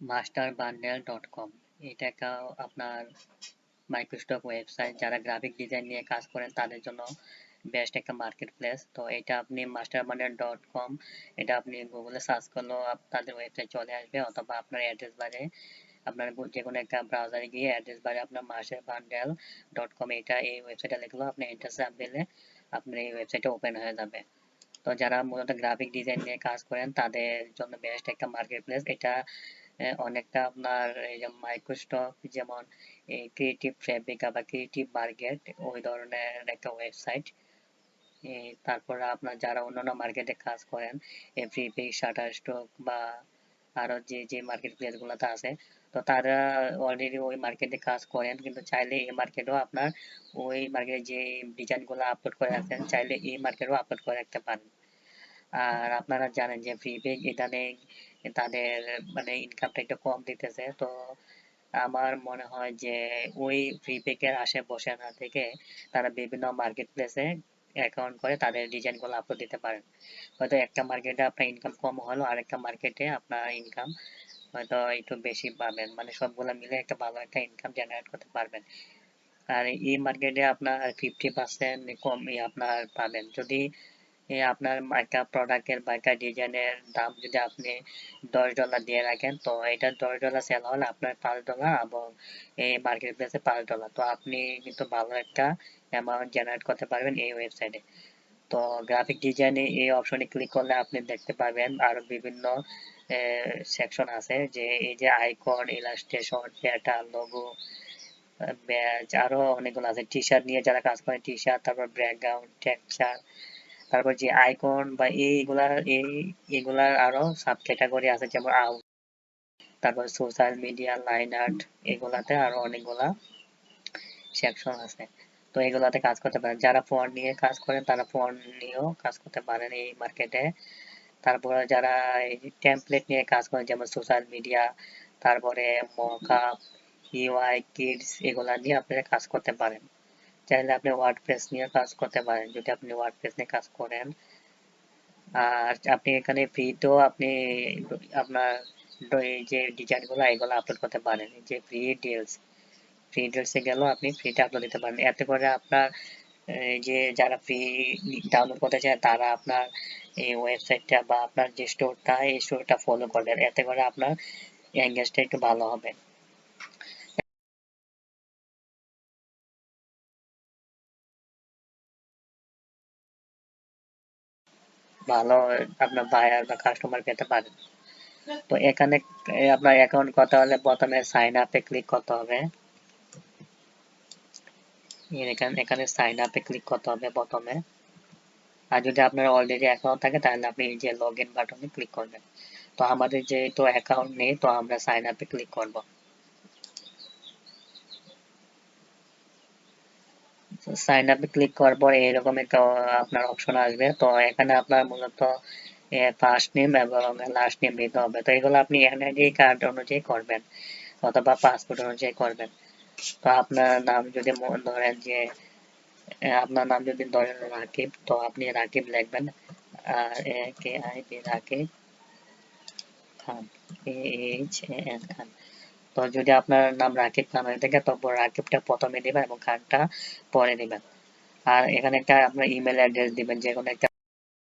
masterbundle.com এটা একটা আপনার মাইক্রোস্টক ওয়েবসাইট। যারা গ্রাফিক ডিজাইন নিয়ে কাজ করেন তাদের জন্য বেস্ট একটা মার্কেট প্লেস। তো এটা আপনি masterbundle.com এটা আপনি গুগলে সার্চ করলেও তাদের ওয়েবসাইট চলে আসবে, অথবা আপনার অ্যাড্রেস বারে আপনার যে কোনো একটা ব্রাউজারে গিয়ে অ্যাড্রেস বারে আপনার masterbundle.com এই ওয়েবসাইটে লিখলেও আপনি এন্টার চাপ দিলে আপনার এই ওয়েবসাইটটা ওপেন হয়ে যাবে। তো যারা মূলত গ্রাফিক ডিজাইন নিয়ে কাজ করেন তাদের জন্য বেস্ট একটা মার্কেট প্লেস এটা। অনেকটা আপনার এই যে মাইক্রোস্টক যেমন এই ক্রিয়েটিভ ফ্যাব্রিকা বা ক্রিয়েটিভ মার্কেট ওই ধরনের একটা ওয়েবসাইট। তারপর আপনার যারা অন্যান্য মার্কেটে কাজ করেন ফ্রি শাটার স্টক বা আরো যে মার্কেট প্লেস গুলোতে আছে, তো তারা অলরেডি ওই মার্কেটে কাজ করেন, কিন্তু চাইলে এই মার্কেটেও আপনার ওই মার্কেটে যে ডিজাইন গুলো আপলোড করে আছেন চাইলে এই মার্কেটেও আপলোড করে রাখতে পারেন। আর আপনারা জানেন যে ফ্রি পেজ ইদানিং তাদের মানে ইনকামটা একটু কম দিতেছে। তো আমার মনে হয় যে ওই ফ্রি পেকের আশে বসে না থেকে তারা বিভিন্ন মার্কেট প্লেসে অ্যাকাউন্ট করে তাদের ডিজাইন গুলো আপলোড দিতে পারেন। হয়তো একটা মার্কেটে আপনার ইনকাম কম হলো, আরেকটা মার্কেটে আপনার ইনকাম হয়তো একটু বেশি পাবেন, মানে সবগুলা মিলে একটা ভালো একটা ইনকাম জেনারেট করতে পারবেন। আর এই মার্কেটে আপনার 50% কম আপনার পাবেন যদি আপনার একটা প্রোডাক্টের বা একটা ডিজাইনের দাম যদি আপনি $10 দিয়ে রাখেন, তো এটা $10 সেল হলে আপনার $5 এবং এই মার্কেট প্লেসে $5। তো আপনি কিন্তু ভালো একটা অ্যামাউন্ট জেনারেট করতে পারবেন এই ওয়েবসাইটে। তো গ্রাফিক ডিজাইনে এই অপশনে ক্লিক করলে আপনি দেখতে পাবেন আরো বিভিন্ন সেকশন আছে, যে এই যে icon, illustration, pattern, logo, badge, আরো অনেকগুলো আছে। টি শার্ট নিয়ে যারা কাজ করে টি শার্ট, তারপর ব্যাকগ্রাউন্ড টেক্সচার, তারপর যে আইকন বা এইগুলার আরো সাব ক্যাটাগরি আছে, যেমন আউট, তারপর সোশ্যাল মিডিয়া, লাইন আর্ট, এগুলাতে আরো অনেকগুলা সেকশন আছে। তো এগুলাতে কাজ করতে পারেন। যারা ফন্ট নিয়ে কাজ করেন তারা ফন্ট নিয়েও কাজ করতে পারেন এই মার্কেটে। তারপরে যারা এই টেমপ্লেট নিয়ে কাজ করেন যেমন সোশ্যাল মিডিয়া, তারপরে মকআপ, ইউআই কিডস, এগুলা নিয়ে আপনারা কাজ করতে পারেন। চাইলে আপনি ওয়ার্ডপ্রেস নিয়ে কাজ করতে পারেন যদি আপনি ওয়ার্ডপ্রেস নিয়ে কাজ করেন। আর আপনি এখানে ফ্রিতেও আপনি আপনার এই যে ডিজাইন গুলো এগুলো আপলোড করতে পারেন। এই যে ফ্রি ডিলস এ গেলেও আপনি ফ্রিতে আপলোড দিতে পারেন। এতে করে আপনার এই যে যারা ফ্রি ডাউনলোড করতে চায় তারা আপনার এই ওয়েবসাইটটা বা আপনার যে স্টোরটা এই স্টোরটা ফলো করবেন, এতে করে আপনার এঙ্গেজটা একটু ভালো হবে। ভালো আপনার বায়ার বা কাস্টমার পেতে পারেন। তো এখানে আপনার অ্যাকাউন্ট করতে হলে প্রথমে সাইন আপে ক্লিক করতে হবে। এখানে সাইন আপে ক্লিক করতে হবে প্রথমে। আর যদি আপনার অলরেডি অ্যাকাউন্ট থাকে তাহলে আপনি এই যে লগ ইন বাটনে ক্লিক করবেন। তো আমাদের যেহেতু অ্যাকাউন্ট নেই তো আমরা সাইন আপে ক্লিক করব। সাইন আপে ক্লিক করার পর এরকম একটা আপনার অপশন আসবে। তো এখানে আপনার মূলত ফার্স্ট নেম এবং লাস্ট নেম দিতে হবে। তো এগুলো আপনি এনআইডি কার্ড অনুযায়ী করবেন অথবা পাসপোর্ট অনুযায়ী করবেন। তো আপনার নাম যদি ধরেন যে আপনার নাম যদি ধরেন রাকিব, তো আপনি রাকিব লিখবেন, RAKIB, রাকিব খান, KHAN খান। তো যদি আপনার নাম রাকিব খান হয়ে থাকে তখন রাকিবটা প্রথমে দিবেন এবং খানটা পরে দিবেন। আর এখানে একটা আপনার ইমেল অ্যাড্রেস দিবেন, যে কোনো একটা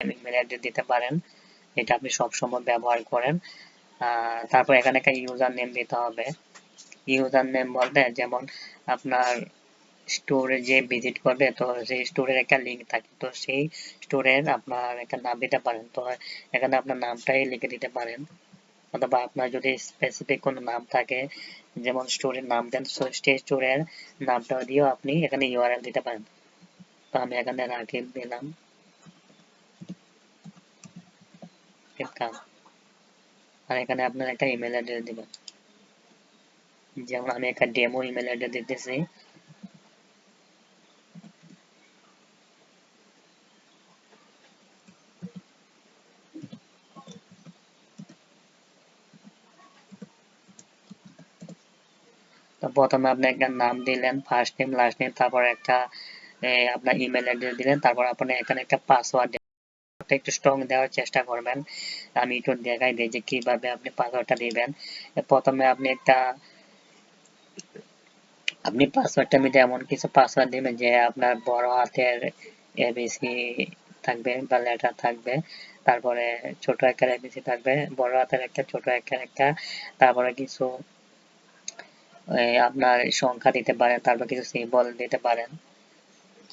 ইমেল অ্যাড্রেস দিতে পারেন যেটা আপনি সবসময় ব্যবহার করেন। তারপর এখানে একটা ইউজার নেম দিতে হবে। ইউজার নেম বলতে যেমন আপনার স্টোরে যে ভিজিট করবে তো সেই স্টোরের একটা লিঙ্ক থাকে, তো সেই স্টোরের আপনার একটা নাম দিতে পারেন। তো এখানে আপনার নামটাই লিখে দিতে পারেন, অথবা আপনার যদি স্পেসিফিক কোনো নাম থাকে যেমন স্টোরের নাম দেন, সেই স্টোরের নামটা দিয়েও আপনি এখানে ইউআরএল দিতে পারেন। তো আমি এখানে রাকিব দিলাম, আর এখানে আপনার একটা ইমেল অ্যাড্রেস দিবেন, যেমন আমি একটা ডেমো ইমেল অ্যাড্রেস দিতেছি। তো প্রথমে আপনি একটা নাম দিলেন, ফার্স্ট নেম, লাস্ট নেম, তারপর একটা আপনার ইমেল অ্যাড্রেস দিলেন, তারপর আপনি এখানে একটা পাসওয়ার্ড একটু স্ট্রং দেওয়ার চেষ্টা করবেন। আমি একটু দেখাই দিই যে কিভাবে আপনি পাসওয়ার্ডটা দিবেন। প্রথমে আপনি পাসওয়ার্ডটার মধ্যে এমন কিছু পাসওয়ার্ড দিবেন যে আপনার বড় হাতের এবিসি থাকবে বা লেটার থাকবে, তারপরে ছোট আকারে এবিসি থাকবে, বড় হাতের একটা, ছোট আকারের একটা, তারপরে কিছু আপনার সংখ্যা দিতে পারেন, তারপর কিছু সিম্বল দিতে পারেন।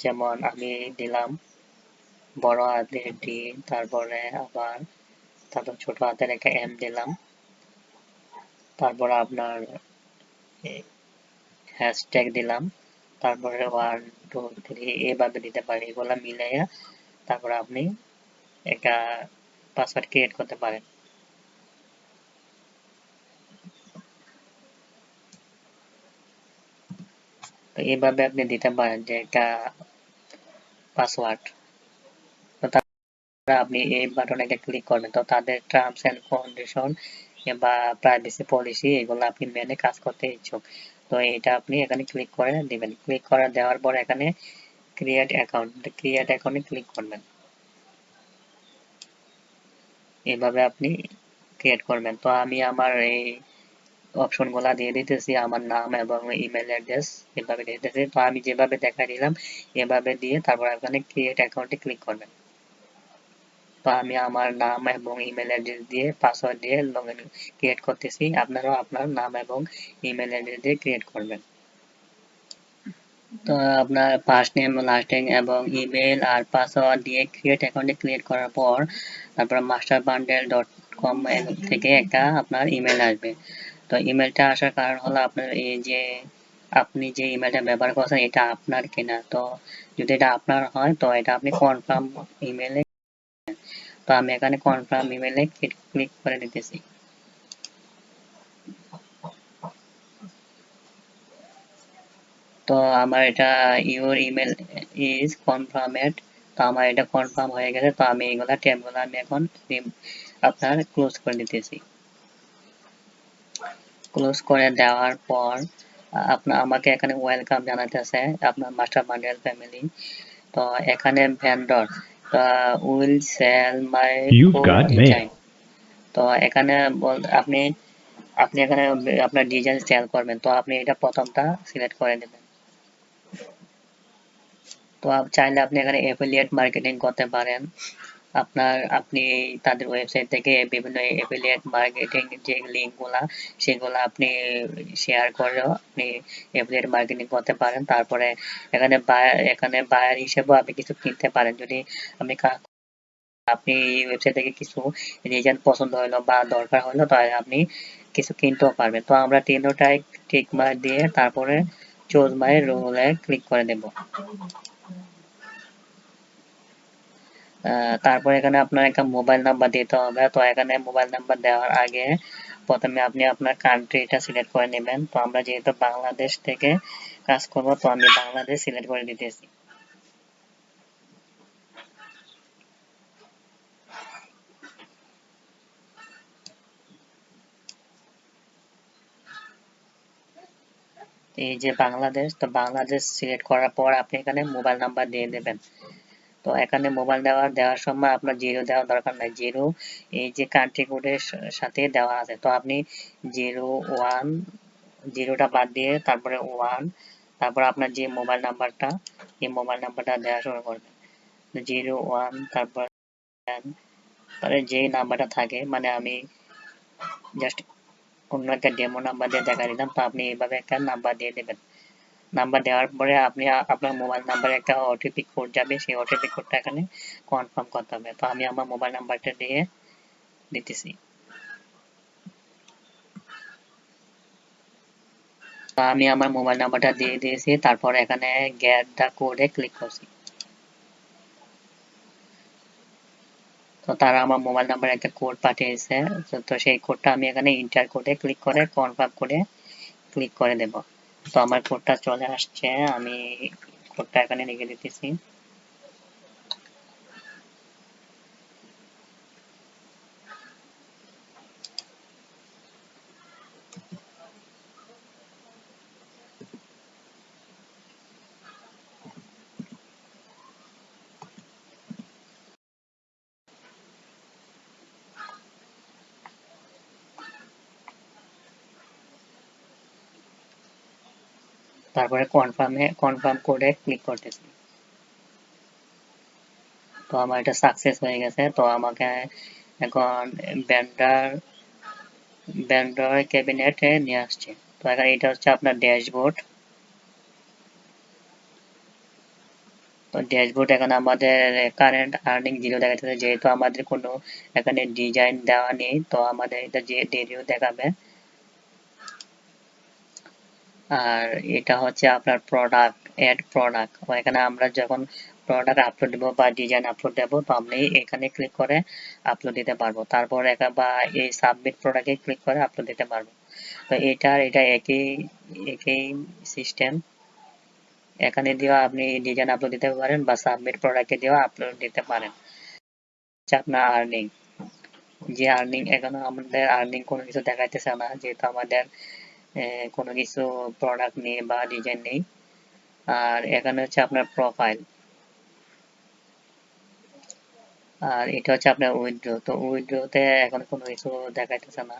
যেমন আমি দিলাম বড় হাতের ডি, তারপরে তারপর ছোট হাতের একটা এম দিলাম, তারপর আপনার হ্যাশট্যাগ দিলাম, তারপরে 1 2 3 এভাবে দিতে পারি। এগুলা মিলাইয়া তারপরে আপনি একটা পাসওয়ার্ড ক্রিয়েট করতে পারেন। তো এইভাবে আপনি দিতে পারেন যে একটা পাসওয়ার্ড। তো তারপরে আপনি এই বাটনে একটা ক্লিক করবেন, তো তাদের টার্মস এন্ড কন্ডিশন বা প্রাইভেসি পলিসি এগুলো আপনি মেনে কাজ করতে ইচ্ছুক। তো এটা আপনি এখানে ক্লিক করে দিবেন। ক্লিক করে দেওয়ার পর এখানে ক্রিয়েট অ্যাকাউন্টে ক্লিক করবেন। এভাবে আপনি ক্রিয়েট করবেন। তো আমি আমার এই অপশনগুলা দিয়ে দিতেছি, আমার নাম এবং ইমেল অ্যাড্রেস এভাবে দিয়ে দিতেছি। তো আমি যেভাবে দেখাই দিলাম এভাবে দিয়ে তারপর এখানে ক্রিয়েট অ্যাকাউন্টে ক্লিক করবেন। তো আমি আমার নাম এবং ইমেল অ্যাড্রেস দিয়ে পাসওয়ার্ড দিয়ে লগইন ক্রিয়েট করতেছি। আপনারাও আপনার নাম এবং ইমেল অ্যাড্রেস দিয়ে ক্রিয়েট করবেন। তো আপনার ফার্স্ট নেম, লাস্ট নেম এবং ইমেল আর পাসওয়ার্ড দিয়ে ক্রিয়েট অ্যাকাউন্টে ক্রিয়েট করার পর তারপর masterbundle.com থেকে একটা আপনার ইমেল আসবে। তো ইমেলটা আসার কারণ হলো আপনার এই যে আপনি যে ইমেলটা ব্যবহার করছেন এটা আপনার কিনা। তো যদি এটা আপনার হয় তো এটা আপনি কনফার্ম ইমেলে, তো আমি এখানে কনফার্ম ইমেলে ক্লিক করে দিতেছি। তো আমার এটা ইউর ইমেল ইজ কনফার্মেড, তো আমার এটা কনফার্ম হয়ে গেছে। তো আমি এইগুলা ট্যাবগুলো আমি এখন আপনার ক্লোজ করে দিতেছি। ক্লোজ করে দেওয়ার পর আমাকে এখানে ওয়েলকাম জানাতেছে আপনার মাস্টার বান্ডেল ফ্যামিলি। তো এখানে vendor will sell my full design. তো এখানে আপনি আপনি এখানে আপনার ডিজাইন সেল করবেন, তো আপনি এটা প্রথমটা সিলেক্ট করে নেবেন। তো চাইলে আপনি এখানে এফিলিয়েট মার্কেটিং করতে পারেন। আপনি তাদের ওয়েবসাইট থেকে বিভিন্ন এফিলিয়েট মার্কেটিং যে লিঙ্কগুলা সেগুলো আপনি শেয়ার করেও আপনি এফিলিয়েট মার্কেটিং করতে পারেন। তারপরে এখানে বায়ার হিসেবেও আপনি কিছু কিনতে পারেন। যদি আপনি আপনি ওয়েবসাইট থেকে কিছু ডিজাইন পছন্দ হলো বা দরকার হলো তাহলে আপনি কিছু কিনতেও পারবেন। তো আমরা তিনটাই টিক মার্ক দিয়ে তারপরে চুজ মাই রোলে ক্লিক করে দেব। তারপর এখানে আপনার একটা মোবাইল নাম্বার দিতে হবে। তো এখানে মোবাইল নাম্বার দেওয়ার আগে প্রথমে আপনি আপনার কান্ট্রিটা সিলেক্ট করে নেবেন। তো আমরা যেহেতু বাংলাদেশ থেকে কাজ করব তো আমি বাংলাদেশ সিলেক্ট করে দিতেছি। এই যে বাংলাদেশ, তো বাংলাদেশ সিলেক্ট করার পর আপনি এখানে মোবাইল নাম্বার দিয়ে দেবেন। তো এখানে মোবাইল দেওয়ার সময় আপনার জিরো দেওয়ার দরকার নাই। জিরো এই যে কান্ট্রি কোডের সাথে দেওয়া আছে। তো আপনি 01 জিরোটা বাদ দিয়ে তারপরে 1, তারপর আপনার যে মোবাইল নাম্বারটা এই মোবাইল নাম্বারটা দেওয়া শুরু করবেন। 01 তারপর তাহলে যে নাম্বারটা থাকে, মানে আমি জাস্ট অন্য একটা ডেমো নাম্বার দিয়ে দেখা দিলাম। তো আপনি এইভাবে একটা নাম্বার দিয়ে দেবেন। নাম্বার দেওয়ার পরে আপনি আপনার মোবাইল নাম্বারে একটা ওটিপি কোড যাবে, সেই ওটিপি কোডটা এখানে কনফার্ম করতে হবে। তো আমি আমার মোবাইল নাম্বারটা দিয়ে দিতেছি। তো আমি আমার মোবাইল নাম্বারটা দিয়ে দিয়েছি, তারপর এখানে গেট দ্য কোডে ক্লিক করছি। তো তারা আমার মোবাইল নাম্বারে একটা কোড পাঠিয়েছে। তো সেই কোডটা আমি এখানে ইন্টার কোডে ক্লিক করে কনফার্ম করে ক্লিক করে দেব। তো আমার কোডটা চলে আসছে, আমি কোডটা এখানে লিখে দিতেছি। তারপরে কনফার্ম কোডে ক্লিক করতেছি। তো আমার এটা সাকসেস হয়ে গেছে। তো আমাকে এখন ব্যান্ডার ক্যাবিনেটে নিয়ে আসছে। তো এখন এটা হচ্ছে আপনার ড্যাশবোর্ড। তো ড্যাশবোর্ড এখন আমাদের কারেন্ট আর্নিং 0 দেখাচ্ছে, যেহেতু আমাদের কোনো এখানে ডিজাইন দেওয়া নেই, তো আমাদের এটা যে জিরো দেখাবে। আর এটা হচ্ছে আপনার প্রোডাক্ট, এড প্রোডাক্ট। এখানে আমরা যখন প্রোডাক্ট আপলোড দেবো বা ডিজাইন আপলোড দেবো, তো আপনি এখানে ক্লিক করে আপলোড দিতে পারবো। তারপর বা এই সাবমিট প্রোডাক্টে ক্লিক করে আপলোড দিতে পারবো। তো এটা একই একই সিস্টেম। এখানে দিয়েও আপনি ডিজাইন আপলোড দিতে পারেন বা সাবমিট প্রোডাক্টে দিয়েও আপলোড দিতে পারেন। আপনার আর্নিং, যে আর্নিং, এখনো আমাদের আর্নিং কোনো কিছু দেখাইতেছে না, যেহেতু আমাদের কোনো কিছু প্রোডাক্ট নেই বা ডিজাইন নেই। আর এখানে হচ্ছে আপনার প্রোফাইল, আর এটা হচ্ছে আপনার উইথড্র। তো উইথড্রতে এখন কোনো কিছু দেখাইতেছে না।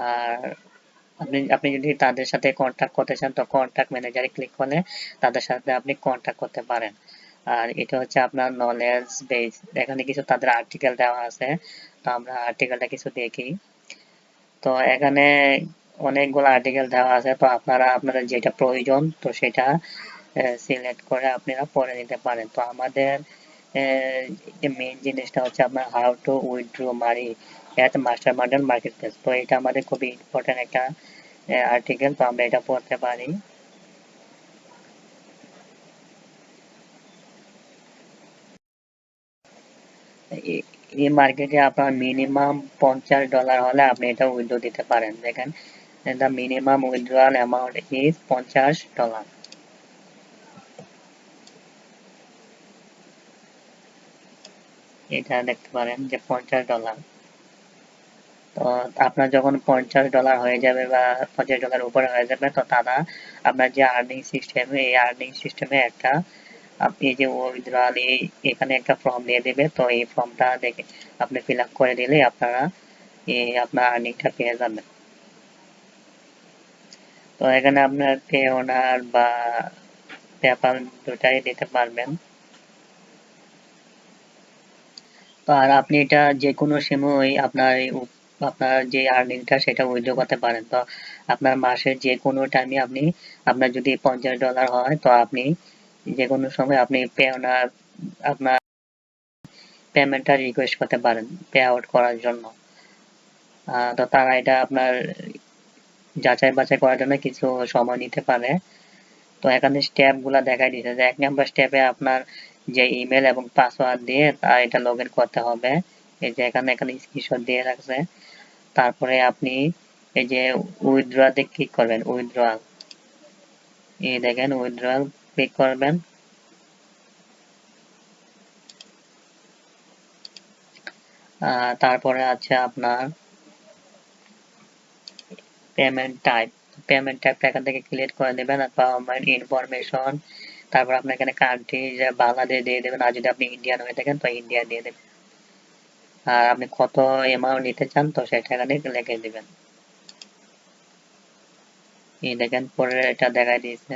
আর আপনি যদি তাদের সাথে কন্ট্যাক্ট করতে চান, তো কন্ট্যাক্ট ম্যানেজারে ক্লিক করলে তাদের সাথে আপনি কন্ট্যাক্ট করতে পারেন। আর এটা হচ্ছে আপনার নলেজ বেস, এখানে কিছু তাদের আর্টিকেল দেওয়া আছে। তো আমরা আর্টিকেলটা কিছু দেখি। তো এখানে অনেকগুলো আর্টিকেল দেওয়া আছে। তো আপনাদের যেটা প্রয়োজন তো সেটা সিলেক্ট করে আপনারা পড়ে নিতে পারেন। তো আমাদের মেইন জিনিসটা হচ্ছে আপনার how to withdraw money at master bundle market place. তো এটা আমাদের খুবই ইম্পর্টেন্ট একটা আর্টিকেল। তো আমরা এটা পড়তে পারি। এই মার্কেটে আপনার মিনিমাম $50 হলে আপনি এটা উইথড্র দিতে পারেন। দেখেন, the minimum withdrawal amount is $50। এটা দেখতে পারেন যে $50। তো আপনার যখন $50 হয়ে যাবে বা $50 উপরে হয়ে যাবে, তো তারা আপনার যে আর্নিং সিস্টেম, এই আর্নিং সিস্টেমে একটা আপনি যে উইথড্রয়াল এখানে একটা ফর্ম দিয়ে দেবে। তো এই ফর্মটা দেখে আপনি ফিল আপ করে দিলে আপনারা আপনার আর্নিংটা পেয়ে যাবেন। তো এখানে আপনার পে ওনার বা পেপাল দুটাই দিতে পারবেন। তো আর আপনি এটা যে কোনো সময় আপনার যে আর্নিংটা সেটা উইথড্র করতে পারেন। তো আপনার মাসের যে কোনো টাইমে আপনি, আপনার যদি $50 হয়, তো আপনি যে কোনো সময় আপনি আপনার পেমেন্টটা রিকোয়েস্ট করতে পারেন পে আউট করার জন্য। তো তারা এটা আপনার যাচাই বাছাই করার জন্য কিছু সময় নিতে পারে। তো এখানে স্টেপ গুলা দেখাই দিচ্ছে যে 1 নম্বর স্টেপে আপনার যে ইমেল এবং পাসওয়ার্ড দিয়ে এটা লগ ইন করতে হবে। এই যে এখানে স্ক্রিনশট দিয়ে রাখছে। তারপরে আপনি এই যে উইথড্রতে ক্লিক করবেন, উইথড্রয়াল, এই দেখেন উইথড্রয়াল ক্লিক করবেন। তারপরে আছে আপনার পেমেন্ট টাইপ। পেমেন্ট টাইপটা এখান থেকে ক্লিক করে দেবেন, পেমেন্ট ইনফরমেশন। তারপর আপনার এখানে কান্ট্রি যে বাংলাদেশ দিয়ে দেবেন, আর যদি আপনি ইন্ডিয়ান হয়ে থাকেন তো ইন্ডিয়া দিয়ে দেবেন। আর আপনি কত অ্যামাউন্ট নিতে চান তো সেটা এখানে লিখে দিবেন। এই দেখেন পরে এটা দেখাই দিয়েছে।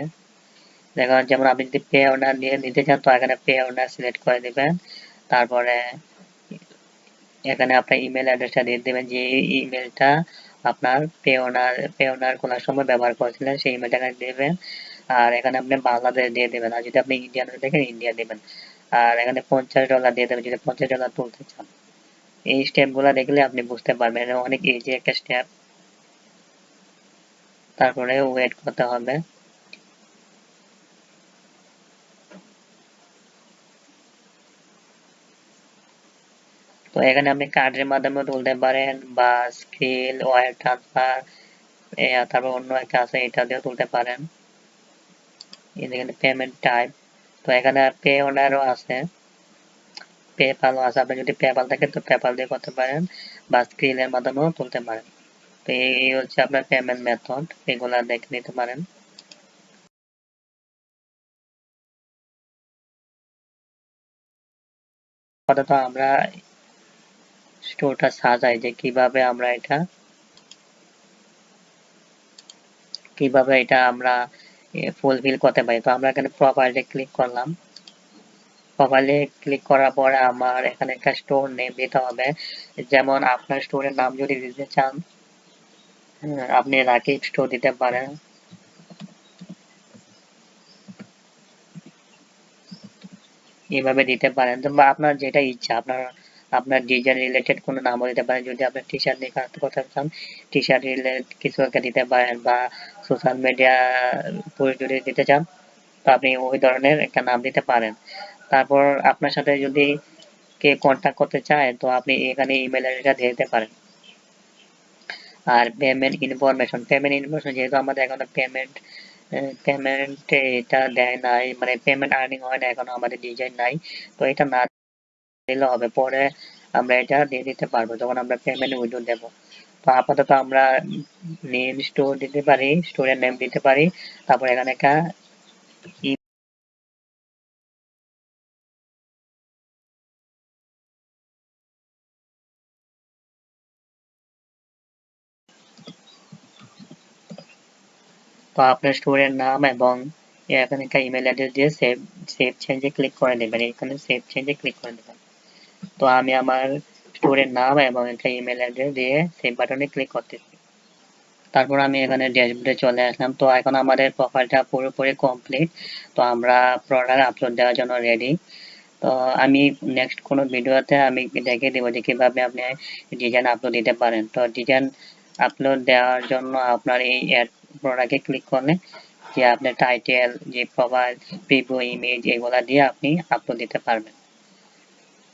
দেখুন, যেমন আপনি যদি পে অর্ডার দিয়ে নিতে চান তো এখানে পে অর্ডার সিলেক্ট করে দিবেন। তারপরে এখানে আপনার ইমেল অ্যাড্রেসটা দিয়ে দেবেন, যে ইমেলটা আপনার পে অর্ডার করার সময় ব্যবহার করেছিলেন সেই ইমেলটা এখানে দেবেন। আর এখানে আপনি বাংলাদেশ দিয়ে দেবেন, আর যদি আপনি ইন্ডিয়ান হয়ে থাকেন ইন্ডিয়া দেবেন। আর এখানে $50 দিয়ে দেবেন যদি $50 তুলতে চান। এই স্টেপগুলো দেখলে আপনি বুঝতে পারবেন অনেক ইজি একটা স্টেপ। তারপরে ওয়েট করতে হবে। তো এখানে আপনি কার্ডের মাধ্যমে তুলতে পারেন বা স্ক্রিল ওয়্যার ট্রান্সফার, তারপর অন্য একটা আছে এটা দিয়েও তুলতে পারেন। এখানে পেমেন্ট টাইপ, তো এখানে পে অর্ডারও আছে, পেপালও আছে। আপনি যদি পেপাল থাকে তো পেপাল দিয়ে করতে পারেন বা স্ক্রিলের মাধ্যমেও তুলতে পারেন। তো এই হচ্ছে আপনার পেমেন্ট মেথড, এগুলা দেখে নিতে পারেন। আপাতত আমরা স্টোরটা সাজাই যে কিভাবে আমরা এটা কিভাবে এটা আমরা ফুলফিল করতে পারি। তো আমরা এখানে প্রোফাইলে ক্লিক করলাম। প্রোফাইলে ক্লিক করার পরে আমার এখানে একটা স্টোর নেম দিতে হবে। যেমন আপনার স্টোরের নাম যদি দিতে চান, আপনি রাকিব স্টোর দিতে পারেন। এভাবে দিতে পারেন, বা আপনার যেটা ইচ্ছা, আপনার ডিজাইন রিলেটেড কোনো নামও দিতে পারেন। যদি আপনি টি শার্ট নিয়ে কাজ করতে চান, টি শার্ট রিলেটেড কিছু একটা দিতে পারেন, বা সোশ্যাল মিডিয়া পোস্ট যদি দিতে চান, তো আপনি ওই ধরনের একটা নাম দিতে পারেন। তারপর আপনার সাথে যদি কে কন্ট্যাক্ট করতে চায়, তো আপনি এখানে ইমেল আইডিটা দিয়ে দিতে পারেন। আর পেমেন্ট ইনফরমেশন যেহেতু আমাদের এখনো পেমেন্ট এটা দেয় নাই, মানে পেমেন্ট আর্নিং হয় না এখনো, আমাদের ডিজাইন নাই, তো এটা না দিলে হবে। পরে আমরা এটা দিয়ে দিতে পারবো যখন আমরা পেমেন্ট উইথড্র দেবো। তো আপাতত আমরা নেম স্টোর দিতে পারি, স্টোরের নেম দিতে পারি। তারপর এখানে একটা তো আপনার স্টোরের নাম এবং এখানে একটা ইমেল অ্যাড্রেস দিয়ে সেভ সেভ চেঞ্জে ক্লিক করে দেবেন। এখানে সেভ চেঞ্জে ক্লিক করে দেবেন। তো আমি আমার স্টোরের নাম এবং একটা ইমেল অ্যাড্রেস দিয়ে সেভ বাটনে ক্লিক করতেছি। তারপর আমি এখানে ড্যাশবোর্ডে চলে আসলাম। তো এখন আমাদের প্রোফাইলটা পুরোপুরি কমপ্লিট। তো আমরা প্রোডাক্ট আপলোড দেওয়ার জন্য রেডি। তো আমি নেক্সট কোনো ভিডিওতে আমি দেখিয়ে দেবো যে কিভাবে আপনি ডিজাইন আপলোড দিতে পারেন। তো ডিজাইন আপলোড দেওয়ার জন্য আপনার এই অ্যাড প্রোডাক্টে ক্লিক করলে যে আপনার টাইটেল, যে প্রোফাইল, প্রিভিউ ইমেজ এগুলা দিয়ে আপনি আপলোড দিতে পারবেন।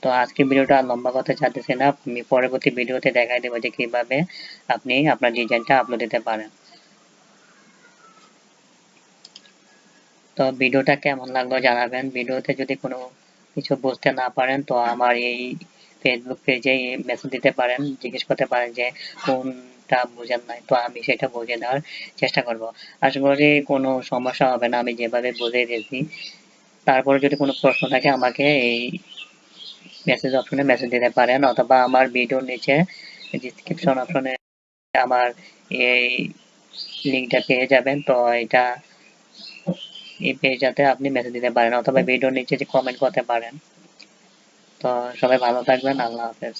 তো আজকে ভিডিওটা আর লম্বা করতে চাইতেছি না, আমি পরবর্তী ভিডিওতে দেখাই দেবো যে কিভাবে আপনি আপনার ডিজাইনটা আপলোড দিতে পারেন। তো ভিডিওটা কেমন লাগলো জানাবেন। ভিডিওতে যদি কোনো কিছু বুঝতে না পারেন, তো আমার এই ফেসবুক পেজে মেসেজ দিতে পারেন, জিজ্ঞেস করতে পারেন যে কোনটা বুঝেন নাই, তো আমি সেটা বুঝিয়ে দেওয়ার চেষ্টা করব। আশা করি কোনো সমস্যা হবে না আমি যেভাবে বুঝিয়ে দিয়েছি। তারপরে যদি কোনো প্রশ্ন থাকে আমাকে এই মেসেজ অপশনে মেসেজ দিতে পারেন, অথবা আমার ভিডিওর নিচে ডিসক্রিপশন অপশনে আমার এই লিঙ্কটা পেয়ে যাবেন। তো এটা এই পেজটাতে আপনি মেসেজ দিতে পারেন, অথবা ভিডিওর নিচে যে কমেন্ট করতে পারেন। তো সবাই ভালো থাকবেন। আল্লাহ হাফেজ।